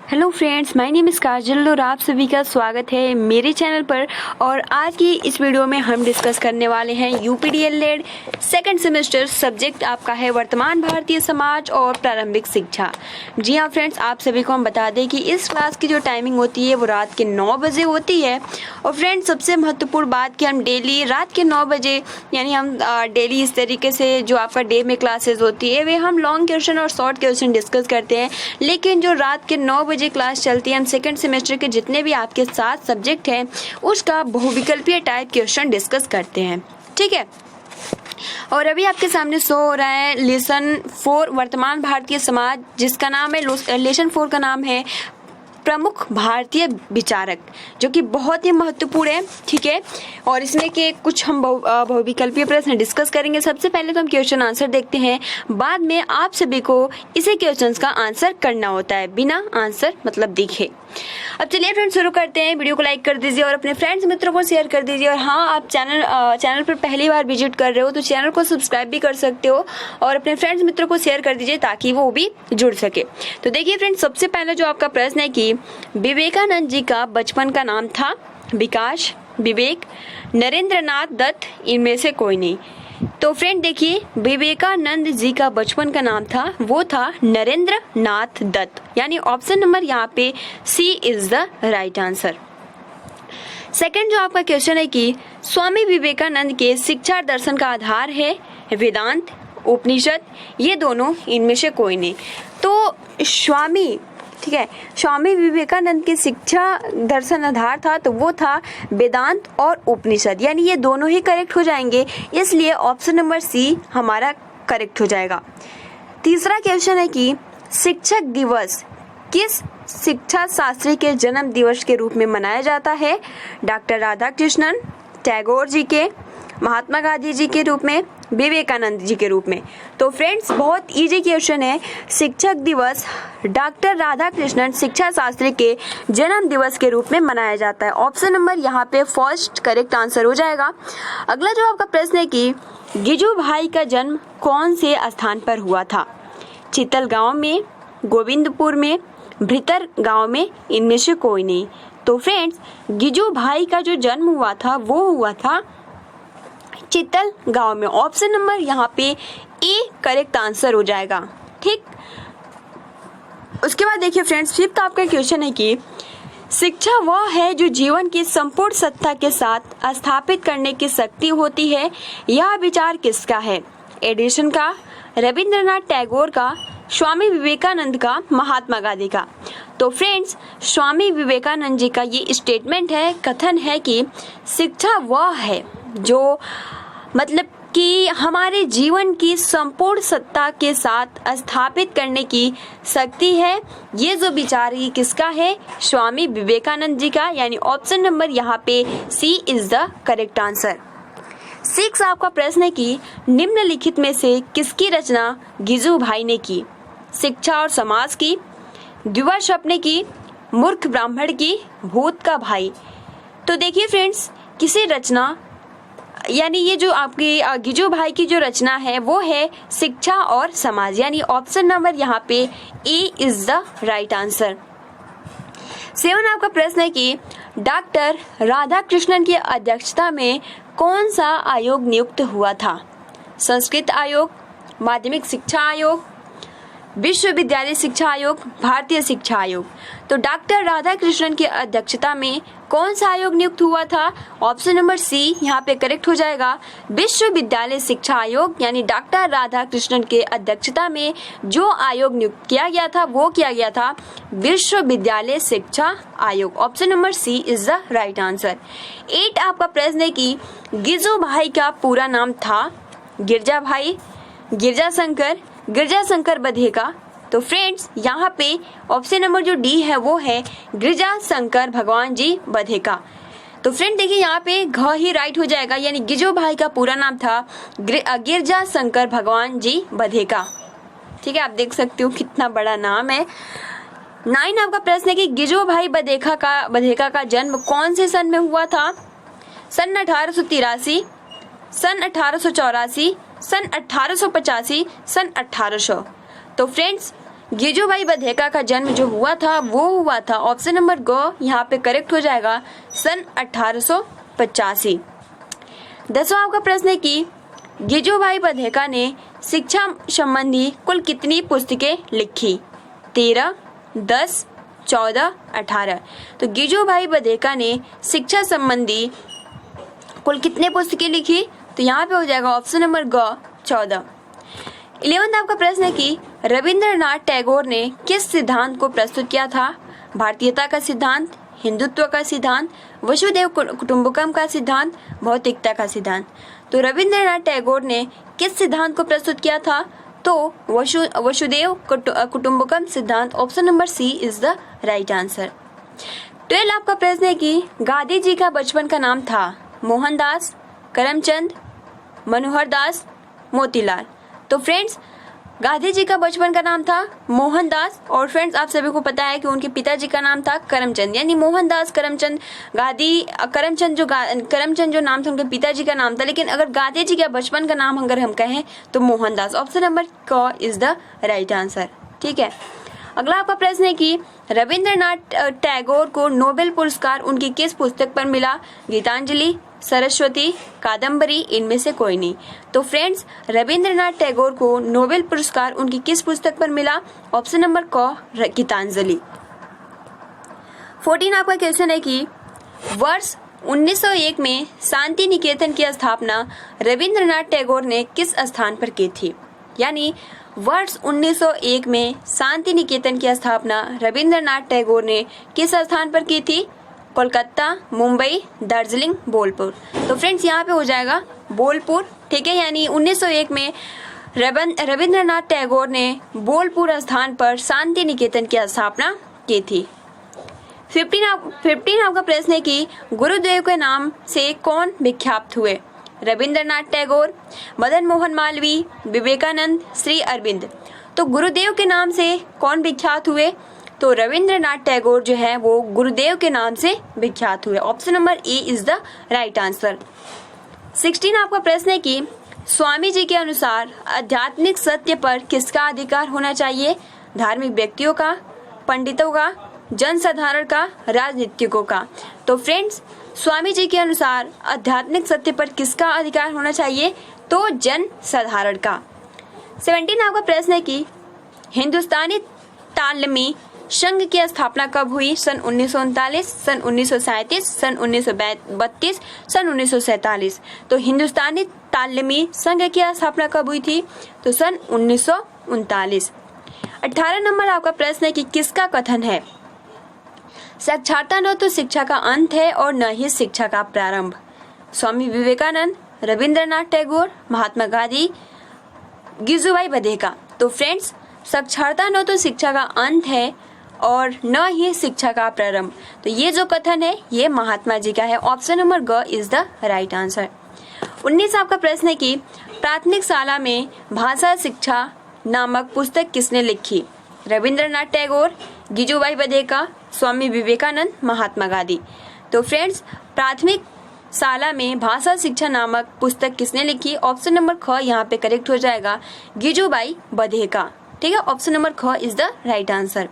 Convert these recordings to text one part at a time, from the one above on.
Hello friends, my name is Kajal और आप सभी का स्वागत है मेरे चैनल पर। और आज की इस वीडियो में हम डिस्कस करने वाले हैं यूपीडीएलएड सेकंड सेमेस्टर। सब्जेक्ट आपका है वर्तमान भारतीय समाज और प्रारंभिक शिक्षा। जी हाँ फ्रेंड्स, आप सभी को हम बता दें कि इस क्लास की जो टाइमिंग होती है वो रात के 9 बजे होती है। और फ्रेंड्स, सबसे महत्वपूर्ण बात कि हम डेली रात के 9 बजे यानी हम डेली इस तरीके से जो आपका डे में क्लासेज होती है वे हम लॉन्ग क्वेश्चन और शॉर्ट क्वेश्चन डिस्कस करते हैं। लेकिन जो रात के 9 बजे क्लास चलती है हम सेकंड सेमेस्टर के जितने भी आपके 7 सब्जेक्ट हैं उसका बहुविकल्पीय टाइप क्वेश्चन डिस्कस करते हैं। ठीक है, और अभी आपके सामने शो हो रहा है लेसन 4 वर्तमान भारतीय समाज, जिसका नाम है लेसन 4 का नाम है प्रमुख भारतीय विचारक, जो कि बहुत ही महत्वपूर्ण है। ठीक है, और इसमें के कुछ हम बहुविकल्पीय प्रश्न डिस्कस करेंगे। सबसे पहले तो हम क्वेश्चन आंसर देखते हैं, बाद में आप सभी को इसे क्वेश्चंस का आंसर करना होता है बिना आंसर मतलब देखे। अब चलिए फ्रेंड्स शुरू करते हैं। वीडियो को लाइक कर दीजिए और अपने फ्रेंड्स मित्रों को शेयर कर दीजिए। और हाँ, आप चैनल पर पहली बार विजिट कर रहे हो तो चैनल को सब्सक्राइब भी कर सकते हो और अपने फ्रेंड्स मित्रों को शेयर कर दीजिए ताकि वो भी जुड़ सके। तो देखिए फ्रेंड्स, सबसे पहला जो आपका प्रश्न है कि विवेकानंद जी का बचपन का नाम था विकास, विवेक, नरेंद्रनाथ दत्त, इनमें से कोई नहीं। तो फ्रेंड देखिए, विवेकानंद जी का बचपन का नाम था वो था नरेंद्र नाथ दत्त, यानी ऑप्शन नंबर यहाँ पे C is the right answer. Second जो आपका क्वेश्चन है कि स्वामी विवेकानंद के शिक्षा दर्शन का आधार है वेदांत, उपनिषद, ये दोनों, इनमें से कोई नहीं। तो स्वामी विवेकानंद के शिक्षा दर्शन आधार था तो वो था वेदांत और उपनिषद, यानी ये दोनों ही करेक्ट हो जाएंगे, इसलिए ऑप्शन नंबर सी हमारा करेक्ट हो जाएगा। तीसरा क्वेश्चन है कि शिक्षक दिवस किस शिक्षा शास्त्री के जन्म दिवस के रूप में मनाया जाता है? डॉक्टर राधाकृष्णन, टैगोर जी के, महात्मा गांधी जी के रूप में, विवेकानंद जी के रूप में। तो फ्रेंड्स, बहुत इजी क्वेश्चन है। शिक्षक दिवस डॉक्टर राधाकृष्णन शिक्षा शास्त्री के जन्म दिवस के रूप में मनाया जाता है। ऑप्शन नंबर यहाँ पे फर्स्ट करेक्ट आंसर हो जाएगा। अगला जो आपका प्रश्न है कि गिजू भाई का जन्म कौन से स्थान पर हुआ था? चितल गांव में, गोविंदपुर में, भीतर गांव में, इनमें से कोई नहीं। तो फ्रेंड्स, गिजू भाई का जो जन्म हुआ था वो हुआ था चितल गांव में। ऑप्शन नंबर यहाँ पे ए करेक्ट आंसर हो जाएगा। ठीक, उसके बाद देखिए फ्रेंड्स, फिफ्थ आपका क्वेश्चन है कि शिक्षा वह है जो जीवन की संपूर्ण सत्ता के साथ स्थापित करने की शक्ति होती है। यह विचार किसका है? एडिसन का, रविंद्रनाथ टैगोर का, स्वामी विवेकानंद का, महात्मा गांधी का। तो फ्रेंड्स, स्वामी विवेकानंद जी का ये स्टेटमेंट है, कथन है कि शिक्षा वह है जो मतलब कि हमारे जीवन की संपूर्ण सत्ता के साथ स्थापित करने की शक्ति है। ये जो विचार ये किसका है? स्वामी विवेकानंद जी का, यानी ऑप्शन नंबर यहाँ पे C is the correct answer. 6 आपका प्रश्न है कि निम्नलिखित में से किसकी रचना गिजू भाई ने की? शिक्षा और समाज की, द्विवा स्वप्न की, मूर्ख ब्राह्मण की, भूत का भाई। तो देखिए फ्रेंड्स, किसी रचना यानी ये जो आपकी गिजू भाई की जो रचना है वो है शिक्षा और समाज, यानी ऑप्शन नंबर यहाँ पे ए इज द राइट आंसर। 7 आपका प्रश्न है कि डॉक्टर राधाकृष्णन की अध्यक्षता में कौन सा आयोग नियुक्त हुआ था? संस्कृत आयोग, माध्यमिक शिक्षा आयोग, विश्वविद्यालय शिक्षा आयोग, भारतीय शिक्षा आयोग। तो डॉक्टर राधाकृष्णन की अध्यक्षता में कौन सा आयोग नियुक्त हुआ था? ऑप्शन नंबर सी यहाँ पे करेक्ट हो जाएगा, विश्वविद्यालय शिक्षा आयोग, यानी डॉक्टर राधाकृष्णन के अध्यक्षता में जो आयोग नियुक्त किया गया था वो किया गया था विश्वविद्यालय शिक्षा आयोग। Option number C is the right answer. 8 आपका प्रश्न है कि गिजू भाई का पूरा नाम था गिरजा भाई, गिरजा शंकर बधेका। तो फ्रेंड्स, यहाँ पे ऑप्शन नंबर जो डी है वो है गिरजा शंकर भगवान जी बधेका। तो फ्रेंड देखिए, यहाँ पे घ ही राइट हो जाएगा, यानी गिजू भाई का पूरा नाम था गिरजा शंकर भगवान जी बधेका। ठीक है, आप देख सकते हो कितना बड़ा नाम है। 9 आपका प्रश्न है कि गिजू भाई बधेका का जन्म कौन से सन में हुआ था? सन 1883, सन 1884, सन 1885, सन 1800। तो फ्रेंड्स, गिजुभाई बधेका का जन्म जो हुआ था वो हुआ था ऑप्शन नंबर ग यहाँ पे करेक्ट हो जाएगा सन 1885। 10वां आपका प्रश्न है कि गिजुभाई बधेका ने शिक्षा संबंधी कुल कितनी पुस्तकें लिखी? 13, 10, 14, 18। तो गिजुभाई बधेका ने शिक्षा संबंधी कुल कितने पुस्तकें लिखी? तो यहाँ पे हो जाएगा ऑप्शन नंबर ग 14। 11वां आपका प्रश्न है कि रविंद्रनाथ टैगोर ने किस सिद्धांत को प्रस्तुत किया था? भारतीयता का सिद्धांत, हिंदुत्व का सिद्धांत, वसुधैव कुटुंबकम का सिद्धांत, भौतिकता का सिद्धांत। तो रविंद्रनाथ टैगोर ने किस सिद्धांत को प्रस्तुत किया था? तो वसुधैव कुटुंबकम सिद्धांत। Option number C is the right answer. 12 आपका प्रश्न है कि गांधी जी का बचपन का नाम था मोहनदास, करमचंद, मनोहर दास, मोतीलाल। तो फ्रेंड्स गांधी जी का बचपन का नाम था मोहनदास और फ्रेंड्स आप सभी को पता है कि उनके पिताजी का नाम था करमचंद, यानी मोहनदास करमचंद गांधी। करमचंद जो नाम था उनके पिताजी का नाम था, लेकिन अगर गांधी जी का बचपन का नाम अगर हम कहें तो मोहनदास। ऑप्शन नंबर क इज द राइट आंसर। ठीक है, अगला आपका प्रश्न है कि रविंद्रनाथ टैगोर को नोबेल पुरस्कार उनकी किस पुस्तक पर मिला? गीतांजलि, सरस्वती, कादम्बरी, इनमें से कोई नहीं। तो फ्रेंड्स रविंद्रनाथ टैगोर को नोबेल पुरस्कार उनकी किस पुस्तक पर मिला? ऑप्शन नंबर क गीतांजलि। 14 आपका क्वेश्चन है कि वर्ष 1901 में शांति निकेतन की स्थापना रविंद्रनाथ टैगोर ने किस स्थान पर की थी? यानी वर्ष 1901 में शांति निकेतन की स्थापना रविंद्रनाथ टैगोर ने किस स्थान पर की थी? कोलकाता, मुंबई, दार्जिलिंग, बोलपुर। तो फ्रेंड्स यहाँ पे हो जाएगा बोलपुर। ठीक है, यानी 1901 में रविंद्रनाथ टैगोर ने बोलपुर स्थान पर शांति निकेतन की स्थापना की थी। 15 आपका प्रश्न है कि गुरुदेव के नाम से कौन विख्यात हुए? रविंद्रनाथ टैगोर, मदन मोहन मालवीय, विवेकानंद, श्री अरविंद। तो गुरुदेव के नाम से कौन विख्यात हुए? तो रविंद्रनाथ टैगोर जो है वो गुरुदेव के नाम से विख्यात हुए। Option number A is the right answer. 16 आपका प्रश्न है कि स्वामी जी के अनुसार आध्यात्मिक सत्य पर किसका अधिकार होना चाहिए? धार्मिक व्यक्तियों का, पंडितों का, जनसाधारण का, राजनीतिकों का। तो फ्रेंड्स स्वामी जी के अनुसार आध्यात्मिक सत्य पर किसका अधिकार होना चाहिए? तो जन साधारण का। 17 आपका प्रश्न है कि हिंदुस्तानी तालमी संघ की स्थापना कब हुई? सन 1939, सन 1937, सन 1932, सन 1947। तो हिंदुस्तानी तालमी संघ की स्थापना कब हुई थी? तो सन 1939। 18 नंबर आपका प्रश्न है कि किसका कथन है साक्षरता न तो शिक्षा का अंत है और न ही शिक्षा का प्रारंभ? स्वामी विवेकानंद, रविंद्रनाथ टैगोर, महात्मा गांधी, गिजुभाई बधेका। तो फ्रेंड्स साक्षरता न तो शिक्षा का अंत है और न ही शिक्षा का प्रारंभ। तो ये जो कथन है ये महात्मा जी का है। ऑप्शन नंबर ग इज द राइट आंसर। 19 आपका प्रश्न है कि प्राथमिक शाला में भाषा शिक्षा नामक पुस्तक किसने लिखी? रविंद्रनाथ टैगोर, गिजुभाई बधेका, स्वामी विवेकानंद, महात्मा गांधी। तो फ्रेंड्स प्राथमिक शाला में भाषा शिक्षा नामक पुस्तक किसने लिखी? ऑप्शन नंबर ख यहाँ पे करेक्ट हो जाएगा गिजुभाई बधेका। ठीक है, ऑप्शन नंबर ख इज द राइट आंसर।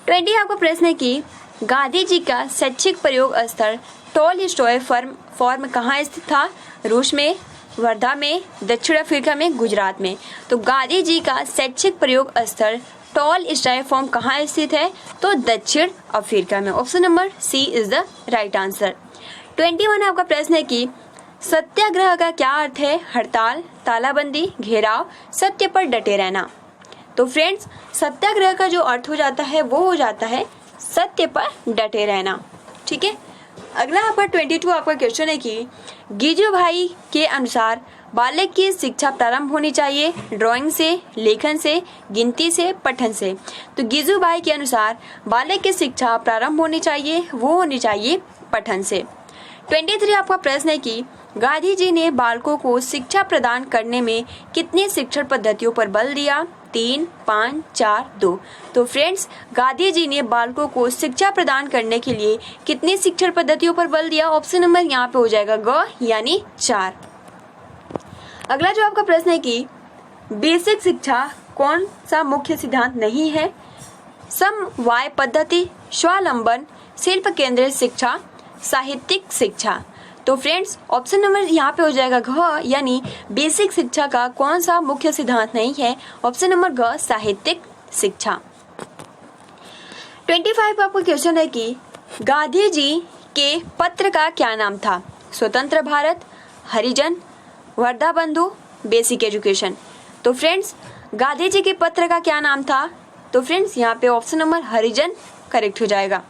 20 आपका प्रश्न है कि गांधी जी का शैक्षिक प्रयोग स्थल टॉलस्टॉय फॉर्म कहाँ स्थित था? रूस में, वर्धा में, दक्षिण अफ्रीका में, गुजरात में। तो गांधी जी का शैक्षिक प्रयोग स्थल टॉलस्टॉय फॉर्म कहाँ स्थित है? तो दक्षिण अफ्रीका में। Option number C is the right answer. 21 आपका प्रश्न है कि सत्याग्रह का क्या अर्थ है? हड़ताल, तालाबंदी, घेराव, सत्य पर डटे रहना। तो फ्रेंड्स सत्याग्रह का जो अर्थ हो जाता है वो हो जाता है सत्य पर डटे रहना। ठीक है, अगला आपका 22 आपका क्वेश्चन है कि गिजुभाई के अनुसार बालक की शिक्षा प्रारंभ होनी चाहिए ड्राइंग से, लेखन से, गिनती से, पठन से। तो गिजुभाई के अनुसार बालक की शिक्षा प्रारंभ होनी चाहिए, वो होनी चाहिए पठन से। 23 आपका प्रश्न है कि गांधी जी ने बालकों को शिक्षा प्रदान करने में कितनी शिक्षण पद्धतियों पर बल दिया? 3, 5, 4, 2। तो फ्रेंड्स गांधी जी ने बालकों को शिक्षा प्रदान करने के लिए कितनी शिक्षण पद्धतियों पर बल दिया? ऑप्शन नंबर यहाँ पे हो जाएगा ग यानी 4। अगला जो आपका प्रश्न है कि बेसिक शिक्षा कौन सा मुख्य सिद्धांत नहीं है? समवाय पद्धति, स्वावलंबन, शिल्प केंद्रित शिक्षा, साहित्यिक शिक्षा। तो फ्रेंड्स ऑप्शन नंबर यहाँ पे हो जाएगा घ, यानी बेसिक शिक्षा का कौन सा मुख्य सिद्धांत नहीं है? ऑप्शन नंबर घ, साहित्यिक शिक्षा। 25 आपका क्वेश्चन है कि गांधी जी के पत्र का क्या नाम था? स्वतंत्र भारत, हरिजन, वर्धा बंधु, बेसिक एजुकेशन। तो फ्रेंड्स गांधी जी के पत्र का क्या नाम था? तो फ्रेंड्स यहाँ पे ऑप्शन नंबर हरिजन करेक्ट हो जाएगा।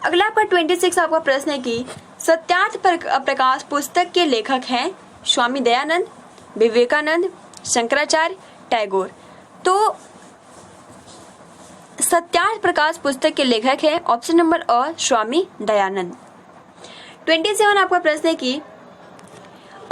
अगला आपका 26 आपका प्रश्न है कि सत्यार्थ प्रकाश पुस्तक के लेखक हैं स्वामी दयानंद, विवेकानंद, शंकराचार्य, टैगोर। तो सत्यार्थ प्रकाश पुस्तक के लेखक हैं ऑप्शन नंबर अ, स्वामी दयानंद। 27 आपका प्रश्न है कि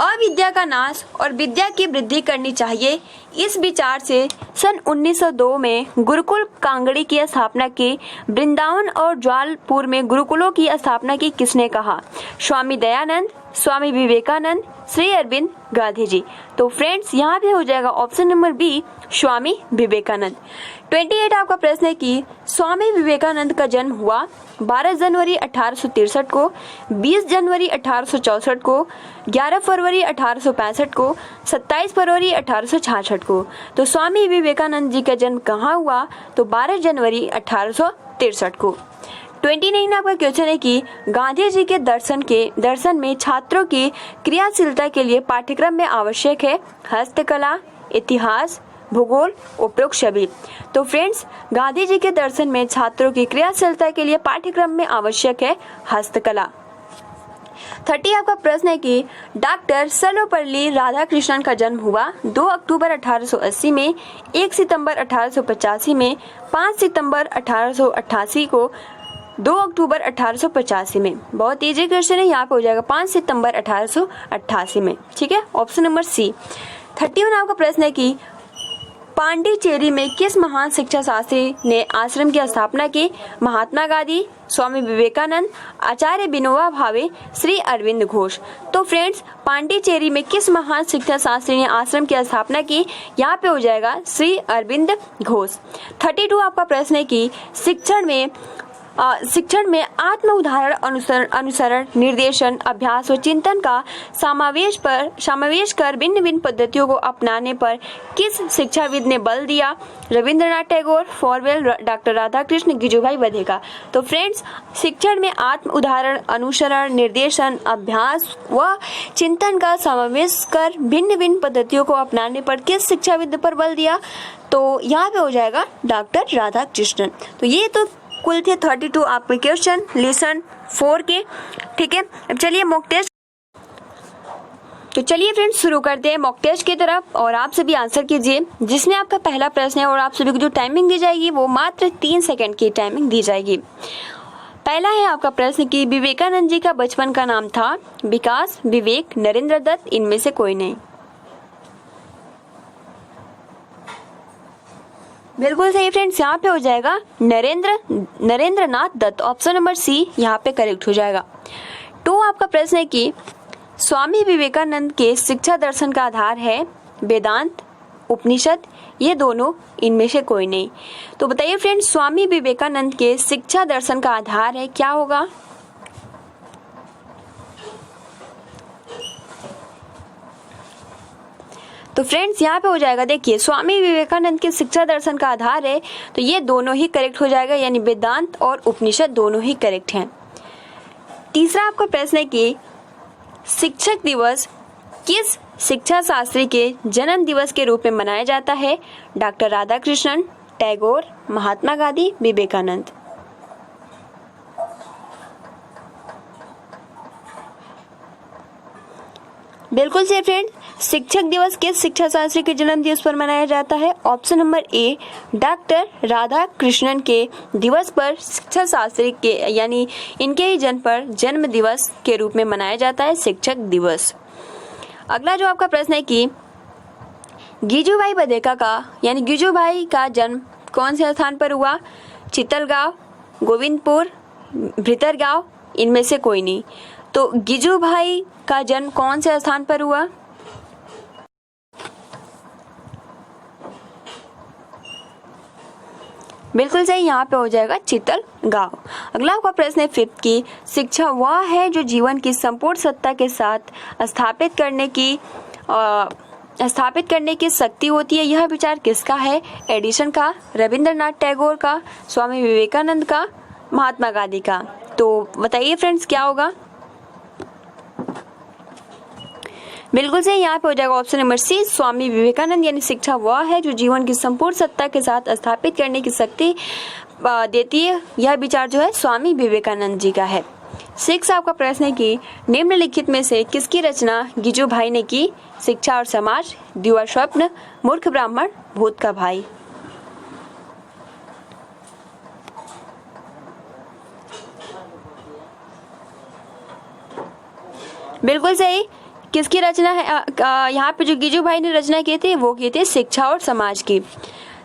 अविद्या का नाश और विद्या की वृद्धि करनी चाहिए, इस विचार से सन 1902 में गुरुकुल कांगड़ी की स्थापना की। वृंदावन और ज्वालपुर में गुरुकुलों की स्थापना की किसने कहा? स्वामी दयानंद, स्वामी विवेकानंद, श्री अरविंद, गांधी जी। तो फ्रेंड्स यहाँ पे हो जाएगा option number B, Swami Vivekananda. 28 आपका प्रश्न है कि स्वामी विवेकानंद का जन्म हुआ 12 जनवरी 1863 को, 20 जनवरी 1864 को, 11 फरवरी 1865 को, 27 फरवरी 1866 को। तो स्वामी विवेकानंद जी का जन्म कहाँ हुआ? तो 12 जनवरी 1863 को। 29 आपका क्वेश्चन है कि गांधी जी के दर्शन में छात्रों की क्रियाशीलता के लिए पाठ्यक्रम में आवश्यक है हस्तकला, इतिहास, भूगोल, उपरोक्त सभी। तो फ्रेंड्स गांधी जी के दर्शन में छात्रों की क्रियाशीलता के लिए पाठ्यक्रम में आवश्यक है हस्तकला। 30 आपका प्रश्न है कि डॉक्टर सर्वपल्ली राधाकृष्णन का जन्म हुआ 2 अक्टूबर 1880 में, 1 सितंबर 1885 में, 5 सितंबर 1888 को, 2 अक्टूबर 1885 में। बहुत इजी क्वेश्चन है, यहाँ पे हो जाएगा 5 सितंबर 1888 में। ठीक है, ऑप्शन नंबर सी। 31 आपका प्रश्न है कि पांडिचेरी में किस महान शिक्षा शास्त्री ने आश्रम की स्थापना की? महात्मा गांधी, स्वामी विवेकानंद, आचार्य विनोबा भावे, श्री अरविंद घोष। तो फ्रेंड्स पांडिचेरी में किस महान शिक्षा शास्त्री ने आश्रम की स्थापना की? यहाँ पे हो जाएगा श्री अरविंद घोष। 32 आपका प्रश्न है कि शिक्षण में आत्म उदाहरण, अनुसरण, निर्देशन, अभ्यास और चिंतन का समावेश कर भिन्न भिन्न पद्धतियों को अपनाने पर किस शिक्षाविद ने बल दिया? रविंद्रनाथ टैगोर, फॉरवेल, डॉक्टर राधाकृष्ण, गिजुभाई बधेका। तो फ्रेंड्स शिक्षण में आत्म उदाहरण, अनुसरण, निर्देशन, अभ्यास व चिंतन का समावेश कर भिन्न भिन्न पद्धतियों को अपनाने पर किस शिक्षाविद पर बल दिया? तो यहाँ पे हो जाएगा डॉक्टर राधाकृष्णन। तो ये तो कुल थे 32 आपके क्वेश्चन लेसन 4 के। ठीक है, अब चलिए मॉक टेस्ट। तो चलिए फ्रेंड्स शुरू करते हैं मॉक टेस्ट की तरफ और आप सभी आंसर कीजिए, जिसमें आपका पहला प्रश्न है और आप सभी को जो टाइमिंग दी जाएगी वो मात्र 3 सेकंड की टाइमिंग दी जाएगी। पहला है आपका प्रश्न कि विवेकानंद जी का बचपन का नाम था विकास, विवेक, नरेंद्र दत्त, इनमें से कोई नहीं। बिल्कुल सही फ्रेंड्स, यहाँ पे हो जाएगा Narendranath Dutt. Option number C यहाँ पे करेक्ट हो जाएगा। 2 आपका प्रश्न है कि स्वामी विवेकानंद के शिक्षा दर्शन का आधार है वेदांत, उपनिषद, ये दोनों, इनमें से कोई नहीं। तो बताइए फ्रेंड्स स्वामी विवेकानंद के शिक्षा दर्शन का आधार है, क्या होगा? तो फ्रेंड्स यहाँ पे हो जाएगा, देखिए स्वामी विवेकानंद के शिक्षा दर्शन का आधार है, तो ये दोनों ही करेक्ट हो जाएगा, यानी वेदांत और उपनिषद दोनों ही करेक्ट हैं। तीसरा आपका प्रश्न है कि शिक्षक दिवस किस शिक्षा शास्त्री के जन्म दिवस के रूप में मनाया जाता है? डॉक्टर राधाकृष्णन, टैगोर, महात्मा गांधी, विवेकानंद। बिल्कुल सही फ्रेंड, शिक्षक दिवस किस शिक्षा शास्त्री के जन्म दिवस पर मनाया जाता है? Option number A, doctor Radha Krishnan के दिवस पर शिक्षा शास्त्री के यानी इनके ही जन्म दिवस के रूप में मनाया जाता है शिक्षक दिवस। अगला जो आपका प्रश्न है कि गिजुभाई बधेका का यानी गिजुभाई का जन्म कौन से स्थान पर हुआ? चितलगांव, गोविंदपुर, भितरगांव, इनमें से कोई नहीं। तो गिजुभाई का जन्म कौन से स्थान पर हुआ? बिल्कुल सही, यहाँ पे हो जाएगा चितलगांव। अगला आपका प्रश्न है 5th की, शिक्षा वह है जो जीवन की संपूर्ण सत्ता के साथ स्थापित करने की शक्ति होती है। यह विचार किसका है? एडिसन का, रविंद्रनाथ टैगोर का, स्वामी विवेकानंद का, महात्मा गांधी का। तो बताइए फ्रेंड्स क्या होगा? बिल्कुल सही, यहाँ पे हो जाएगा ऑप्शन नंबर सी, स्वामी विवेकानंद। यानी शिक्षा वह है जो जीवन की संपूर्ण सत्ता के साथ स्थापित करने की शक्ति देती है। यह विचार जो है स्वामी विवेकानंद जी का है। 6 आपका प्रश्न है कि निम्नलिखित में से किसकी रचना गिजुभाई ने की? शिक्षा और समाज, द्विवा स्वप्न, मूर्ख ब्राह्मण, भूत का भाई। बिल्कुल सही, किसकी रचना है? यहाँ पे जो गिजुभाई ने रचना की थी वो की थी शिक्षा और समाज की।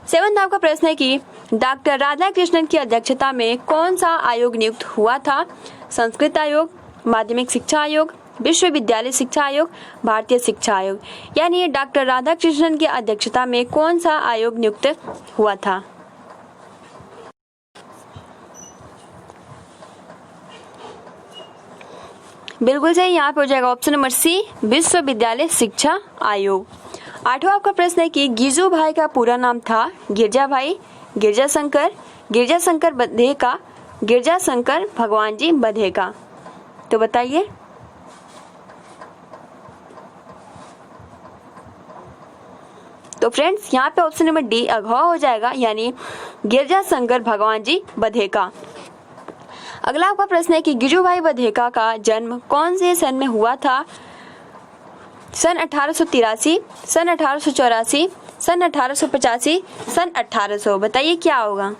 7 आपका प्रश्न है कि डॉक्टर राधाकृष्णन की अध्यक्षता में कौन सा आयोग नियुक्त हुआ था? संस्कृत आयोग, माध्यमिक शिक्षा आयोग, विश्वविद्यालय शिक्षा आयोग, भारतीय शिक्षा आयोग। यानी डॉक्टर राधाकृष्णन की अध्यक्षता में कौन सा आयोग नियुक्त हुआ था? बिल्कुल सही, यहाँ पे हो जाएगा ऑप्शन नंबर सी, विश्वविद्यालय शिक्षा आयोग। 8वां आपका प्रश्न है कि गिजुभाई का पूरा नाम था गिरजाभाई, गिरजाशंकर बधेका, गिरजाशंकर भगवान जी बधेका। तो बताइए। तो फ्रेंड्स यहाँ पे ऑप्शन नंबर डी अगवा हो जाएगा, यानी गिरजाशंकर भगवान जी बधेका। अगला आपका प्रश्न है कि गिजुभाई बधेका का जन्म कौन से सन में हुआ था? सन 1883, सन 1884, सन 1885, सन 1800। बताइए क्या होगा?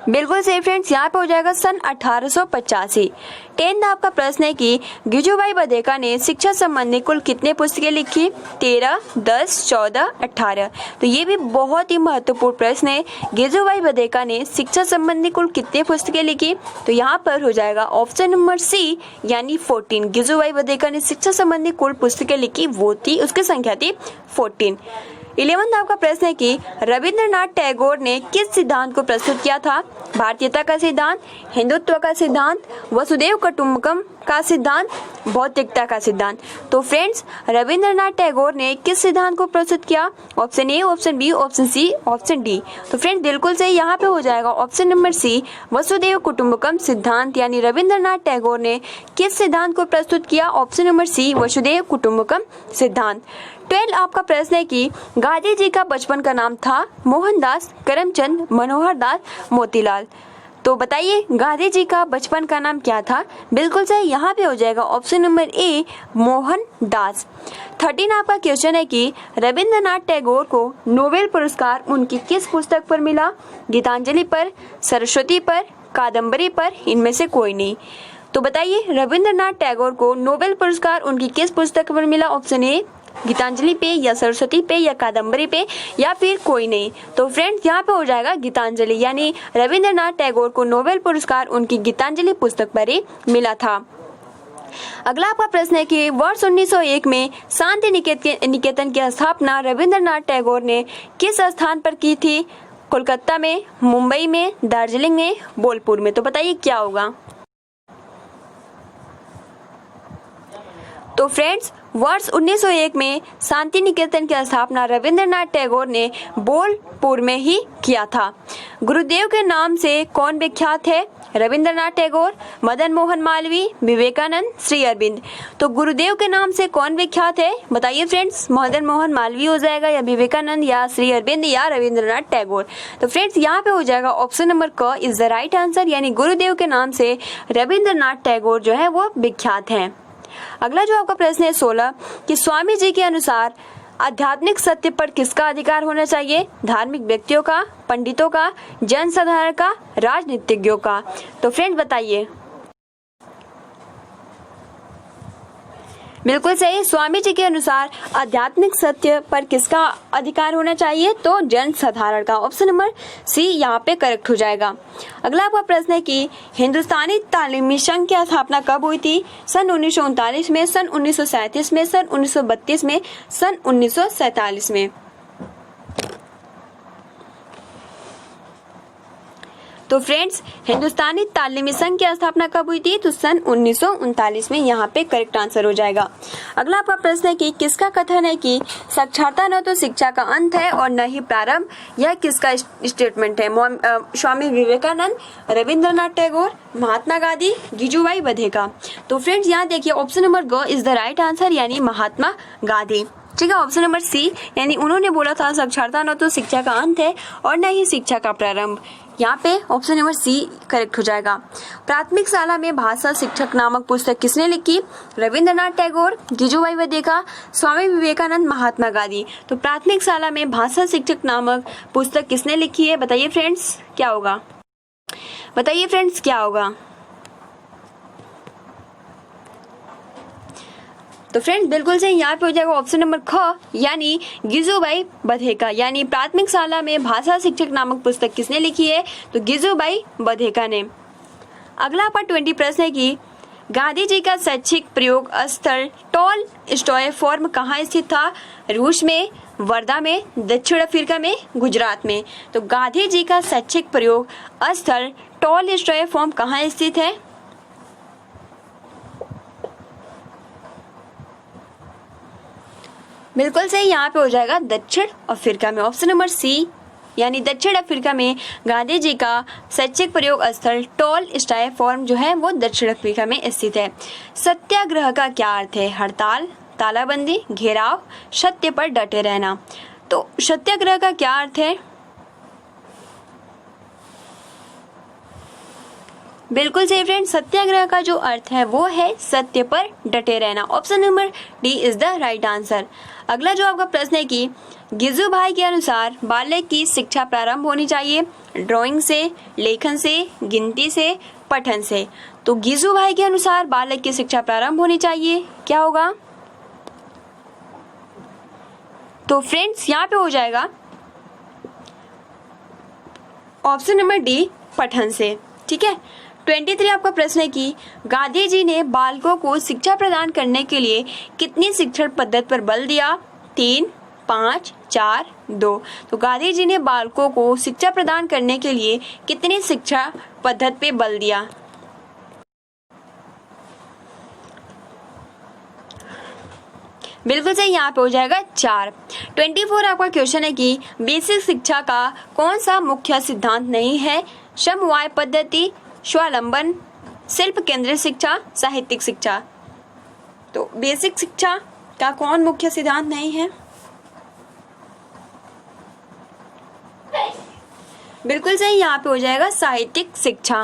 बिल्कुल सही फ्रेंड्स, यहाँ पे हो जाएगा सन 1885। 10 आपका प्रश्न है कि गिजुभाई बधेका ने शिक्षा संबंधी कुल कितने पुस्तकें लिखी? 13, 10, 14, 18। तो ये भी बहुत ही महत्वपूर्ण प्रश्न है। गिजुभाई बधेका ने शिक्षा संबंधी कुल कितने पुस्तकें लिखी? तो यहाँ पर हो जाएगा ऑप्शन नंबर सी, यानी 14। गिजुभाई बधेका ने शिक्षा संबंधी कुल पुस्तकें लिखी, वो थी, उसकी संख्या थी 14। 11 आपका प्रश्न है कि रविंद्रनाथ टैगोर ने किस सिद्धांत को प्रस्तुत किया था? भारतीयता का सिद्धांत, हिंदुत्व का सिद्धांत, वसुदेव कुटुंबकम का सिद्धांत, भौतिकता का सिद्धांत। तो फ्रेंड्स रविंद्रनाथ टैगोर ने किस सिद्धांत को प्रस्तुत किया? Option A, option B, option C, option D. तो फ्रेंड्स बिल्कुल सही, यहाँ पे हो जाएगा ऑप्शन नंबर सी, वसुदेव कुटुंबकम सिद्धांत। यानी रविंद्रनाथ टैगोर ने किस सिद्धांत को प्रस्तुत किया? ऑप्शन नंबर सी, वसुदेव कुटुंबकम सिद्धांत। 12 आपका प्रश्न है कि गांधी जी का बचपन का नाम था मोहनदास, करमचंद, मनोहर दास, मोतीलाल। तो बताइए गांधी जी का बचपन का नाम क्या था? बिल्कुल सही, यहाँ पे हो जाएगा ऑप्शन नंबर ए, मोहनदास। 13 आपका क्वेश्चन है कि रविंद्रनाथ टैगोर को नोबेल पुरस्कार उनकी किस पुस्तक पर मिला? गीतांजलि पर, सरस्वती पर, कादम्बरी पर, इनमें से कोई नहीं। तो बताइए रविंद्रनाथ टैगोर को नोबेल पुरस्कार उनकी किस पुस्तक पर मिला? ऑप्शन ए गीतांजलि पे, या सरस्वती पे, या कादम्बरी पे, या फिर कोई नहीं। तो फ्रेंड्स यहाँ पे हो जाएगा गीतांजलि, यानी रविंद्रनाथ टैगोर को नोबेल पुरस्कार उनकी गीतांजलि पुस्तक पर ही मिला था। अगला आपका प्रश्न है कि वर्ष 1901 में शांति निकेतन की स्थापना रविंद्रनाथ टैगोर ने किस स्थान पर की थी? कोलकाता में, मुंबई में, दार्जिलिंग में, बोलपुर में। तो बताइए क्या होगा? तो फ्रेंड्स वर्ष 1901 में शांति निकेतन की स्थापना रविंद्रनाथ टैगोर ने बोलपुर में ही किया था। गुरुदेव के नाम से कौन विख्यात है? रविंद्रनाथ टैगोर, मदन मोहन मालवीय, विवेकानंद, श्री अरविंद। तो गुरुदेव के नाम से कौन विख्यात है? बताइए फ्रेंड्स, मदन मोहन मालवीय हो जाएगा, या विवेकानंद, या श्री अरविंद, या रविंद्रनाथ टैगोर। तो फ्रेंड्स यहाँ पे हो जाएगा ऑप्शन नंबर क इज द राइट आंसर, यानी गुरुदेव के नाम से रविंद्रनाथ टैगोर जो है वो विख्यात है। अगला जो आपका प्रश्न है 16 कि स्वामी जी के अनुसार आध्यात्मिक सत्य पर किसका अधिकार होना चाहिए? धार्मिक व्यक्तियों का, पंडितों का, जनसाधारण का, राजनीतिज्ञों का। तो फ्रेंड्स बताइए। बिल्कुल सही, स्वामी जी के अनुसार आध्यात्मिक सत्य पर किसका अधिकार होना चाहिए? तो जनसाधारण का। ऑप्शन नंबर सी यहाँ पे करेक्ट हो जाएगा। अगला आपका प्रश्न है कि हिंदुस्तानी तालीमी संघ की स्थापना कब हुई थी? सन 1939 में, सन 1937 में, सन 1932 में, सन 1947 में। तो फ्रेंड्स, हिंदुस्तानी तालीमी संघ की स्थापना कब हुई थी? तो सन 1939 में। यहाँ पे करेक्ट आंसर हो जाएगा। अगला आपका प्रश्न है कि किसका कथन है कि साक्षरता न तो शिक्षा का अंत है और न ही प्रारंभ? यह किसका स्टेटमेंट है? स्वामी विवेकानंद, रविंद्रनाथ टैगोर, महात्मा गांधी, जीजूभाई बधेका। तो फ्रेंड्स, यहाँ देखिए ऑप्शन नंबर ग इज द राइट आंसर, यानी महात्मा गांधी। ठीक है, ऑप्शन नंबर सी, यानी उन्होंने बोला था साक्षरता न तो शिक्षा का अंत है और न ही शिक्षा का प्रारंभ। यहाँ पे ऑप्शन नंबर सी करेक्ट हो जाएगा। प्राथमिक शाला में भाषा शिक्षक नामक पुस्तक किसने लिखी? रविंद्रनाथ टैगोर, जीजूभाई बधेका, स्वामी विवेकानंद, महात्मा गांधी। तो प्राथमिक शाला में भाषा शिक्षक नामक पुस्तक किसने लिखी है? बताइए फ्रेंड्स क्या होगा? बताइए फ्रेंड्स क्या होगा? तो फ्रेंड्स बिल्कुल सही, यहाँ पे हो जाएगा ऑप्शन नंबर ख, यानी जीजूभाई बधेका। यानी प्राथमिक शाला में भाषा शिक्षक नामक पुस्तक किसने लिखी है? तो जीजूभाई बधेका ने। अगला पार्ट 20 प्रश्न है कि गांधी जी का शैक्षिक प्रयोग स्थल टॉल स्टॉय फॉर्म कहाँ स्थित था? रूस में, वर्धा में, दक्षिण अफ्रीका में, गुजरात में। तो गांधी जी का शैक्षिक प्रयोग स्थल टॉल स्टॉय फॉर्म कहाँ स्थित है? बिल्कुल सही, यहाँ पे हो जाएगा दक्षिण अफ्रीका में। ऑप्शन नंबर सी, यानी दक्षिण अफ्रीका में गांधी जी का शैक्षिक प्रयोग स्थल टॉल स्टाय फॉर्म जो है वो दक्षिण अफ्रीका में स्थित है। सत्याग्रह का क्या अर्थ है? हड़ताल, तालाबंदी, घेराव, सत्य पर डटे रहना। तो सत्याग्रह का क्या अर्थ है? बिल्कुल सही फ्रेंड, सत्याग्रह का जो अर्थ है वो है सत्य पर डटे रहना। Option number D is the right answer. अगला जो आपका प्रश्न है कि गिजुभाई के अनुसार बालक की शिक्षा प्रारंभ होनी चाहिए ड्राइंग से, लेखन से, गिनती से, पठन से। तो गिजुभाई के अनुसार बालक की शिक्षा प्रारंभ होनी चाहिए, क्या होगा? तो फ्रेंड्स यहाँ पे हो जाएगा ऑप्शन नंबर डी, पठन से। ठीक है, 23 आपका प्रश्न है कि गांधी जी ने बालकों को शिक्षा प्रदान करने के लिए कितनी शिक्षण पद्धति पर बल दिया? 3, 5, 4, 2। तो गांधी जी ने बालकों को शिक्षा प्रदान करने के लिए कितनी शिक्षा पद्धति पे बल दिया? बिल्कुल सही, यहाँ पे हो जाएगा 4। 24 आपका क्वेश्चन है कि बेसिक शिक्षा का कौन सा मुख्य सिद्धांत नहीं है? समवाय पद्धति, स्वावलंबन, शिल्प केंद्रित शिक्षा, साहित्यिक शिक्षा। तो बेसिक शिक्षा का कौन मुख्य सिद्धांत नहीं है? बिल्कुल सही, यहाँ पे हो जाएगा साहित्यिक शिक्षा।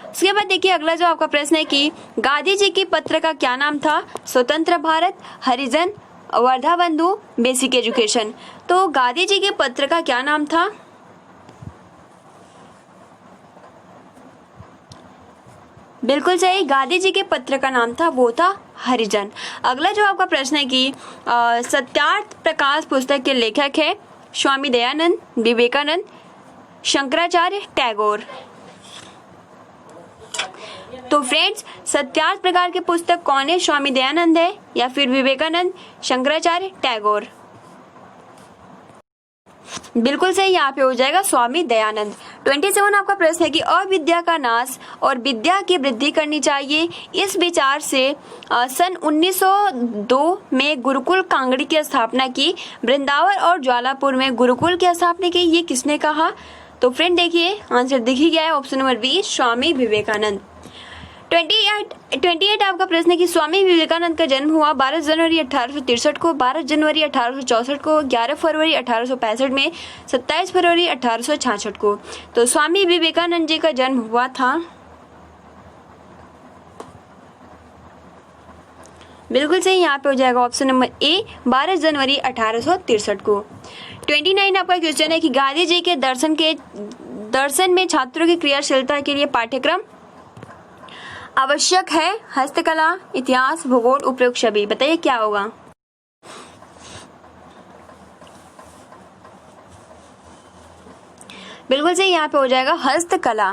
उसके बाद देखिए अगला जो आपका प्रश्न है कि गांधी जी के पत्र का क्या नाम था? स्वतंत्र भारत, हरिजन, वर्धा बंधु, बेसिक एजुकेशन। तो गांधी जी के पत्र का क्या नाम था? बिल्कुल सही, गांधी जी के पत्र का नाम था वो था हरिजन। अगला जो आपका प्रश्न है कि सत्यार्थ प्रकाश पुस्तक के लेखक है स्वामी दयानंद, विवेकानंद, शंकराचार्य, टैगोर। तो फ्रेंड्स सत्यार्थ प्रकार के पुस्तक कौन है? स्वामी दयानंद है या फिर विवेकानंद, शंकराचार्य, टैगोर। बिल्कुल सही, यहाँ पे हो जाएगा स्वामी दयानंद। 27 आपका प्रश्न है कि अविद्या का नाश और विद्या की वृद्धि करनी चाहिए। इस विचार से सन 1902 में गुरुकुल कांगड़ी की स्थापना की। वृंदावन और ज्वालापुर में गुरुकुल की स्थापना की, ये किसने कहा? तो फ्रेंड देखिए आंसर दिख ही गया है, option number B, Swami Vivekananda. 28 आपका प्रश्न है कि स्वामी विवेकानंद का जन्म हुआ 12 जनवरी 1863 को, 12 जनवरी 1864 को, 11 फरवरी 1865 में, 27 फरवरी 1866 को। तो स्वामी विवेकानंद जी का जन्म हुआ था, बिल्कुल सही, यहाँ पे हो जाएगा ऑप्शन नंबर ए, 12 जनवरी 1863 को। 29 आपका क्वेश्चन है कि गांधी जी के दर्शन में छात्रों की क्रियाशीलता के लिए पाठ्यक्रम आवश्यक है। हस्तकला, इतिहास, भूगोल, उपयोग छवि। बताइए क्या होगा? बिल्कुल सही, यहाँ पे हो जाएगा हस्तकला।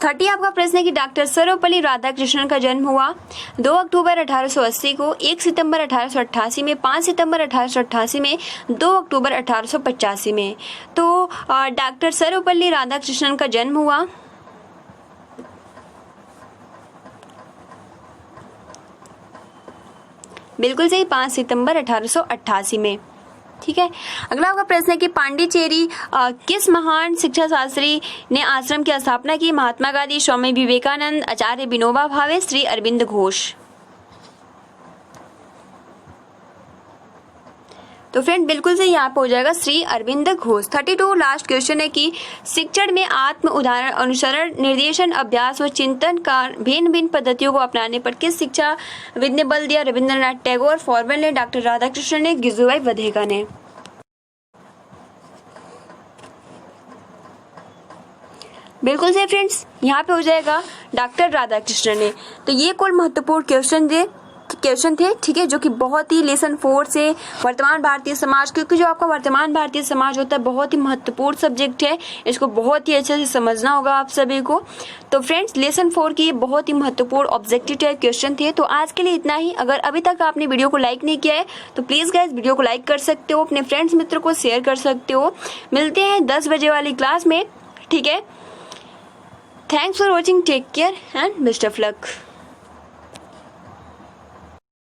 30 आपका प्रश्न है कि डॉक्टर सर्वपल्ली राधाकृष्णन का जन्म हुआ 2 अक्टूबर 1880 को, 1 सितंबर 1888 में, 5 सितंबर 1888 में, 2 अक्टूबर 1885 में। तो डॉक्टर सर्वपल्ली राधाकृष्णन का जन्म हुआ बिल्कुल सही 5 सितंबर 1888 में। ठीक है। अगला आपका प्रश्न है कि पांडिचेरी किस महान शिक्षा शास्त्री ने आश्रम की स्थापना की? महात्मा गांधी, स्वामी विवेकानंद, आचार्य विनोबा भावे, श्री अरविंद घोष। तो फ्रेंड बिल्कुल से यहाँ पे हो जाएगा श्री अरविंद घोष। 32 लास्ट क्वेश्चन है कि शिक्षण में आत्म उदाहरण, अनुसरण, निर्देशन, अभ्यास व चिंतन का भिन्न भिन्न पद्धतियों को अपनाने पर किस शिक्षाविद ने बल दिया? रविंद्रनाथ टैगोर, फॉरवेल ने, डॉक्टर राधाकृष्णन ने, गिजुभाई वधेगा ने। बिल्कुल से फ्रेंड्स यहाँ पे हो जाएगा डॉक्टर राधाकृष्णन ने। तो ये कुल महत्वपूर्ण क्वेश्चन थे, ठीक है, जो कि बहुत ही लेसन 4 से वर्तमान भारतीय समाज, क्योंकि जो आपका वर्तमान भारतीय समाज होता है बहुत ही महत्वपूर्ण सब्जेक्ट है, इसको बहुत ही अच्छे से समझना होगा आप सभी को। तो फ्रेंड्स लेसन 4 की बहुत ही महत्वपूर्ण ऑब्जेक्टिव टाइप क्वेश्चन थे। तो आज के लिए इतना ही। अगर अभी तक आपने वीडियो को लाइक नहीं किया है तो प्लीज गाइस वीडियो को लाइक कर सकते हो, अपने फ्रेंड्स मित्रों को शेयर कर सकते हो। मिलते हैं 10 बजे वाली क्लास में, ठीक है। Thanks for watching, take care and best of luck.